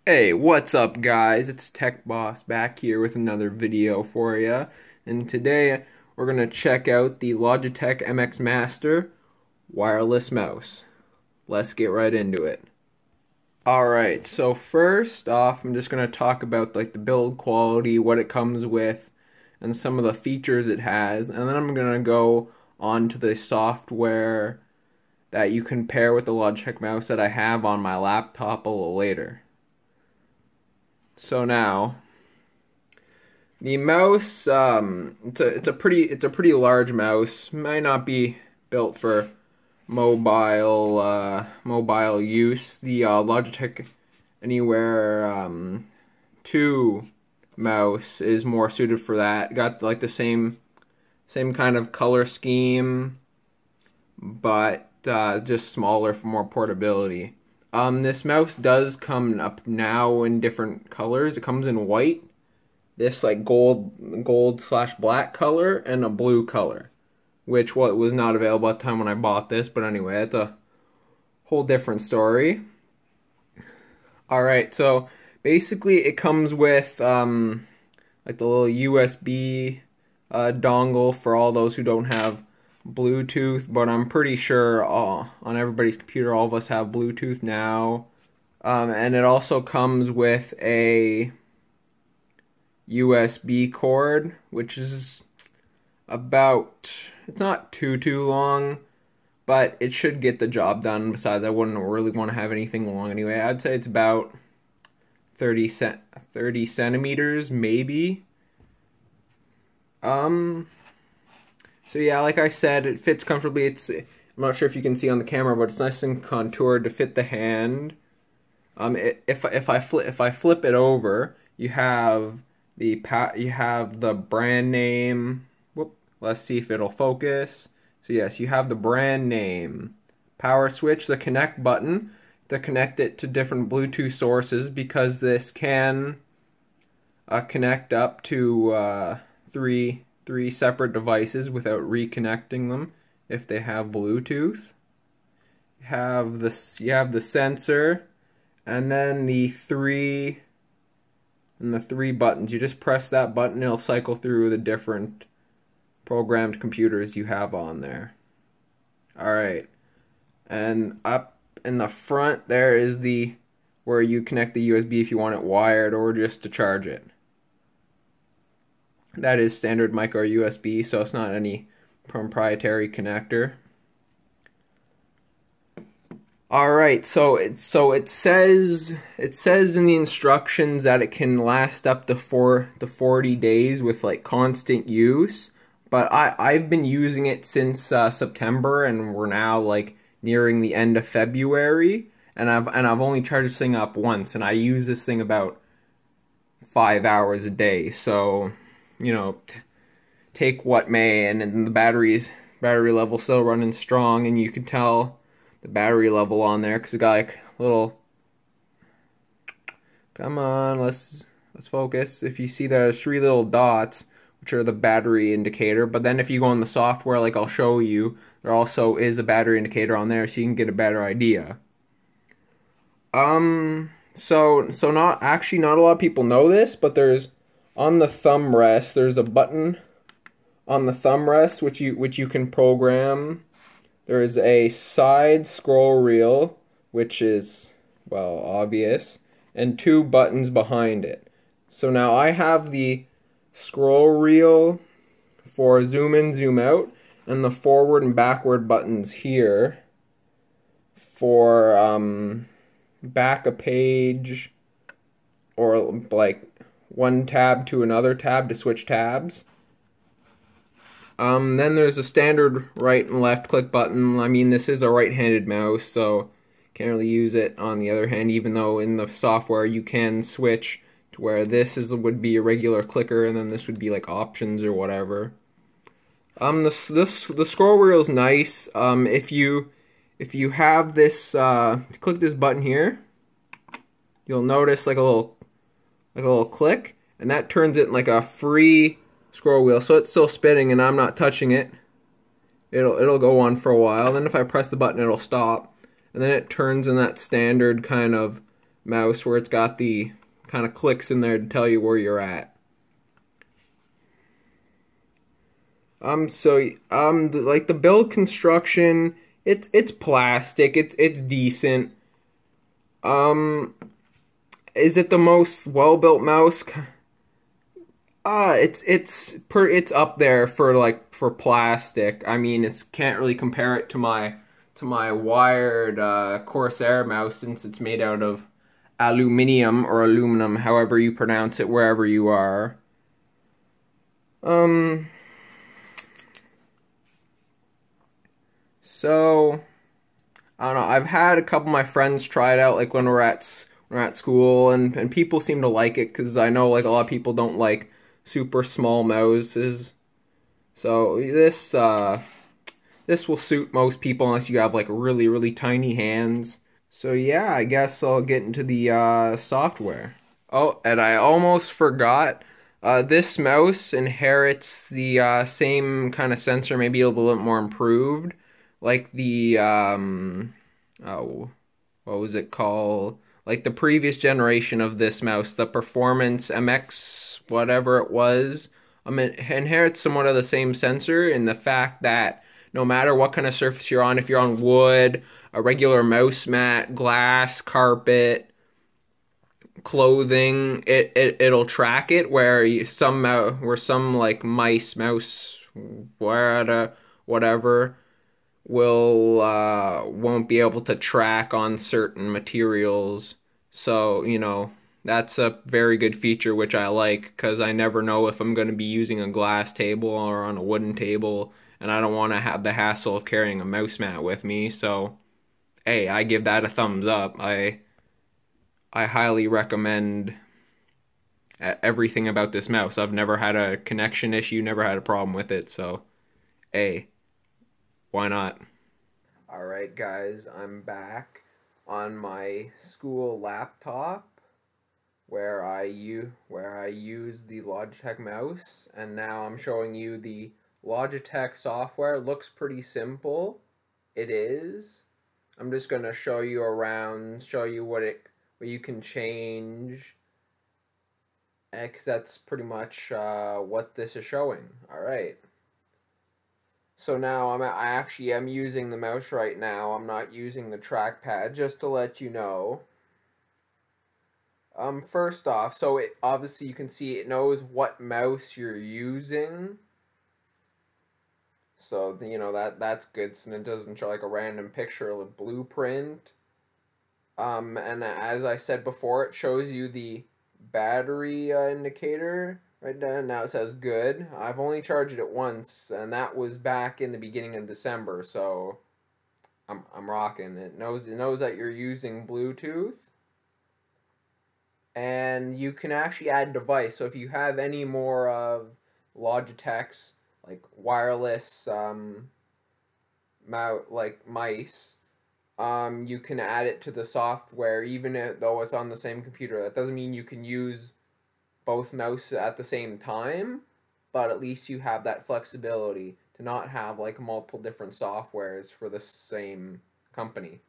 Hey, what's up guys? It's TechBoss back here with another video for you. And today we're going to check out the Logitech MX Master wireless mouse. Let's get right into it. Alright, so first off, I'm just going to talk about the build quality, what it comes with, and some of the features it has. And then I'm going to go on to the software that you can pair with the Logitech mouse that I have on my laptop a little later. So now, the mouse, it's a pretty large mouse. Might not be built for mobile use. The Logitech Anywhere 2 mouse is more suited for that. Got like the same kind of color scheme, but just smaller for more portability. This mouse does come up now in different colors. It comes in white, this like gold/black color, and a blue color, which was not available at the time when I bought this. But anyway, that's a whole different story. Alright, so basically it comes with like the little USB dongle for all those who don't have Bluetooth, but I'm pretty sure on everybody's computer all of us have Bluetooth now. And it also comes with a USB cord, which is it's not too long, but it should get the job done. Besides, I wouldn't really want to have anything long anyway. I'd say it's about 30 centimeters, maybe. So yeah, like I said, it fits comfortably. I'm not sure if you can see on the camera, but it's nice and contoured to fit the hand. If I flip it over, you have the brand name. Whoop. Let's see if it'll focus. So yes, you have the brand name, power switch, the connect button to connect it to different Bluetooth sources, because this can connect up to three separate devices without reconnecting them if they have Bluetooth. You have the sensor, and then the three buttons. You just press that button, it'll cycle through the different programmed computers you have on there. Alright, and up in the front there is where you connect the USB if you want it wired or just to charge it. That is standard micro USB, so it's not any proprietary connector. Alright, so it says in the instructions that it can last up to 40 days with like constant use. But I've been using it since September, and we're now like nearing the end of February, and I've only charged this thing up once, and I use this thing about 5 hours a day. So, you know, take what may, and the battery level still running strong, and you can tell the battery level on there because it got like little. Come on, let's focus. If you see there's 3 little dots, which are the battery indicator, but then if you go on the software, like I'll show you, there also is a battery indicator on there, so you can get a better idea. So not a lot of people know this, but there's on the thumb rest, there's a button on the thumb rest which you can program. There is a side scroll reel, which is, well, obvious, and 2 buttons behind it. So now I have the scroll reel for zoom in, zoom out, and the forward and backward buttons here for back a page, or like one tab to another tab to switch tabs. Then there's a standard right and left click button. I mean, this is a right-handed mouse, so can't really use it on the other hand, even though in the software you can switch to where this would be a regular clicker, and then this would be like options or whatever. The scroll reel is nice. If you have this, click this button here, you'll notice like a little click, and that turns it in like a free scroll wheel. So it's still spinning, and I'm not touching it. It'll go on for a while. Then if I press the button, it'll stop, and then it turns in that standard kind of mouse where it's got the kind of clicks in there to tell you where you're at. Like the build construction, it's plastic. It's decent. Um, is it the most well-built mouse? It's up there for plastic. I mean, it's can't really compare it to my wired Corsair mouse since it's made out of aluminium or aluminum, however you pronounce it wherever you are. So I don't know. I've had a couple of my friends try it out, like when we're at school, and people seem to like it because I know like a lot of people don't like super small mouses. So this will suit most people unless you have like really tiny hands. So yeah, I guess I'll get into the software. Oh, and I almost forgot. This mouse inherits the same kind of sensor, maybe a little bit more improved, like the oh, what was it called? Like the previous generation of this mouse, the Performance MX, whatever it was. It inherits somewhat of the same sensor in the fact that no matter what kind of surface you're on, if you're on wood, a regular mouse mat, glass, carpet, clothing, it'll track it. Where some like mouse, whatever will won't be able to track on certain materials. So, that's a very good feature which I like because I never know if I'm going to be using a glass table or on a wooden table, and I don't want to have the hassle of carrying a mouse mat with me. So, hey, I give that a thumbs up. I highly recommend everything about this mouse. I've never had a connection issue, never had a problem with it, so hey, why not? Alright guys, I'm back on my school laptop where I use the Logitech mouse, and now I'm showing you the Logitech software. It looks pretty simple. It is. I'm just gonna show you around, show you what you can change, because that's pretty much what this is showing. Alright. So now I actually am using the mouse right now. I'm not using the trackpad, just to let you know. First off, so it obviously you can see it knows what mouse you're using. So that's good, so it doesn't show like a random picture of a blueprint. And as I said before, it shows you the battery indicator. Right now it says good. I've only charged it once, and that was back in the beginning of December, so I'm rocking. It knows that you're using Bluetooth. And you can actually add device. So if you have any more of Logitech's like wireless mice, you can add it to the software though it's on the same computer. That doesn't mean you can use both mouse at the same time, but at least you have that flexibility to not have like multiple different softwares for the same company.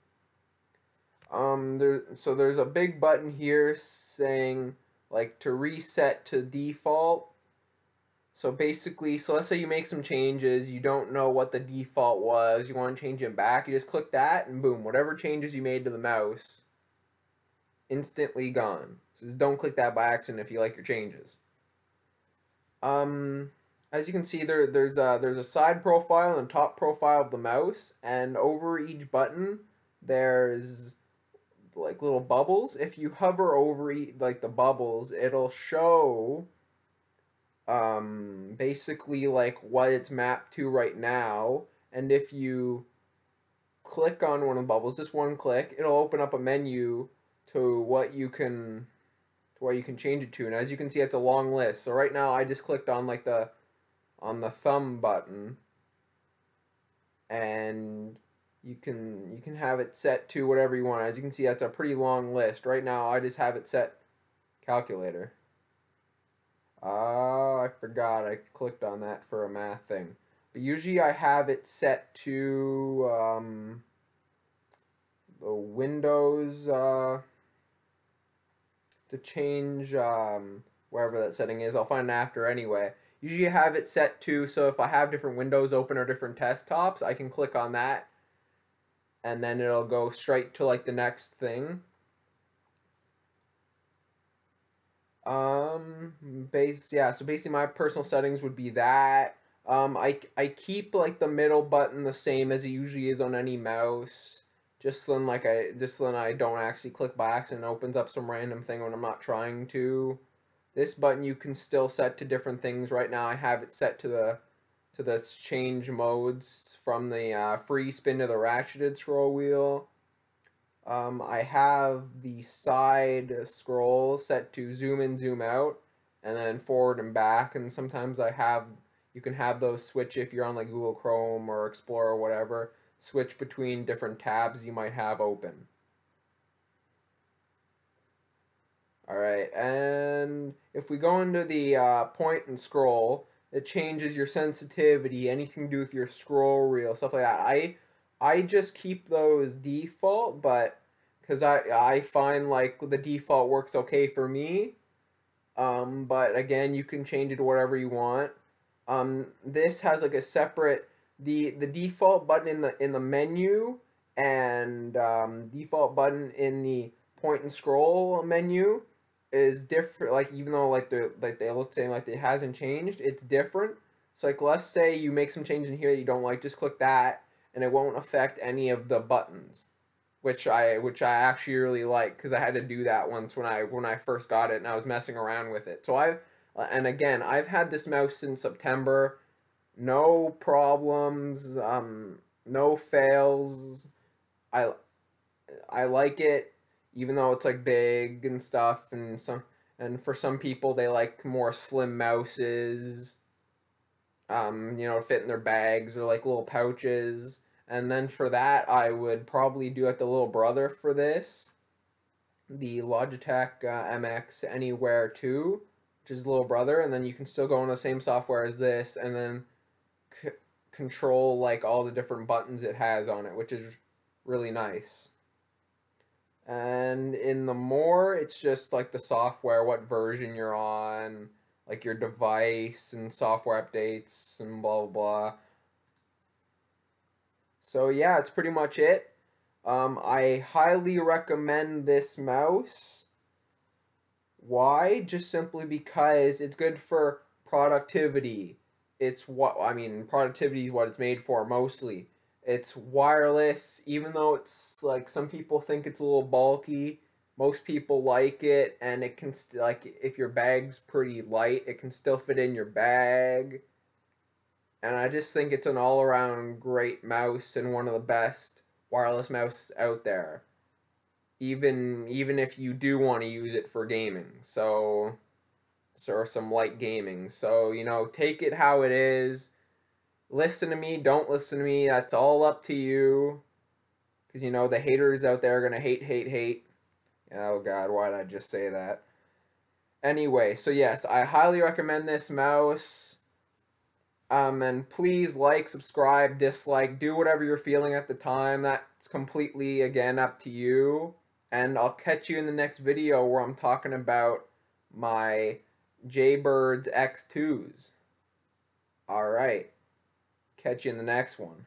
So there's a big button here saying like to reset to default. So basically, let's say you make some changes, you don't know what the default was, you want to change it back, you just click that and boom, whatever changes you made to the mouse, instantly gone. So just don't click that by accident if you like your changes. As you can see, there's a side profile and top profile of the mouse, and over each button there's like little bubbles. If you hover over the bubbles, it'll show basically like what it's mapped to right now, and if you click on one of the bubbles, just one click, it'll open up a menu to what you can change it to. And as you can see, it's a long list. So right now I just clicked on like on the thumb button, and you can have it set to whatever you want. As you can see, that's a pretty long list. Right now I just have it set calculator. I forgot I clicked on that for a math thing. But usually I have it set to the Windows to change wherever that setting is. I'll find it after anyway. Usually I have it set to, so if I have different windows open or different desktops, I can click on that and then it'll go straight to like the next thing. So basically my personal settings would be that. I keep like the middle button the same as it usually is on any mouse. Just then I don't actually click by accident, it opens up some random thing when I'm not trying to. This button you can still set to different things. Right now I have it set to the change modes from the free spin to the ratcheted scroll wheel. I have the side scroll set to zoom in, zoom out, and then forward and back. And sometimes you can have those switch if you're on like Google Chrome or Explorer or whatever, switch between different tabs you might have open. Alright, and if we go into the point and scroll, it changes your sensitivity, anything to do with your scroll reel, stuff like that. I just keep those default, but because I find like the default works okay for me. But again, you can change it to whatever you want. This has like a separate the default button in the menu and default button in the point and scroll menu is different. Like even though they look the same, like it hasn't changed, it's different. So like let's say you make some changes in here that you don't like, just click that and it won't affect any of the buttons, which I actually really like because I had to do that once when I first got it and I was messing around with it. So and again, I've had this mouse since September, no problems, no fails. I I like it, even though it's like big and stuff, and for some people they like more slim mouses, fit in their bags or like little pouches. And then for that, I would probably do like the little brother for this, the Logitech MX Anywhere 2, which is the little brother, and then you can still go on the same software as this, and then control like all the different buttons it has on it, which is really nice. And in the more, it's just like the software, what version you're on, like your device and software updates and blah blah blah. So yeah, it's pretty much it. I highly recommend this mouse. Why? Just simply because it's good for productivity. Productivity is what it's made for mostly. It's wireless, even though it's like some people think it's a little bulky. Most people like it, and it can like if your bag's pretty light, it can still fit in your bag. And I just think it's an all-around great mouse and one of the best wireless mouses out there. Even if you do want to use it for gaming, or some light gaming. So, take it how it is. Listen to me, don't listen to me, that's all up to you. Because, the haters out there are going to hate. Oh, God, why did I just say that? Anyway, so yes, I highly recommend this mouse. And please like, subscribe, dislike, do whatever you're feeling at the time. That's completely, again, up to you. And I'll catch you in the next video where I'm talking about my Jaybirds X2s. Alright. Catch you in the next one.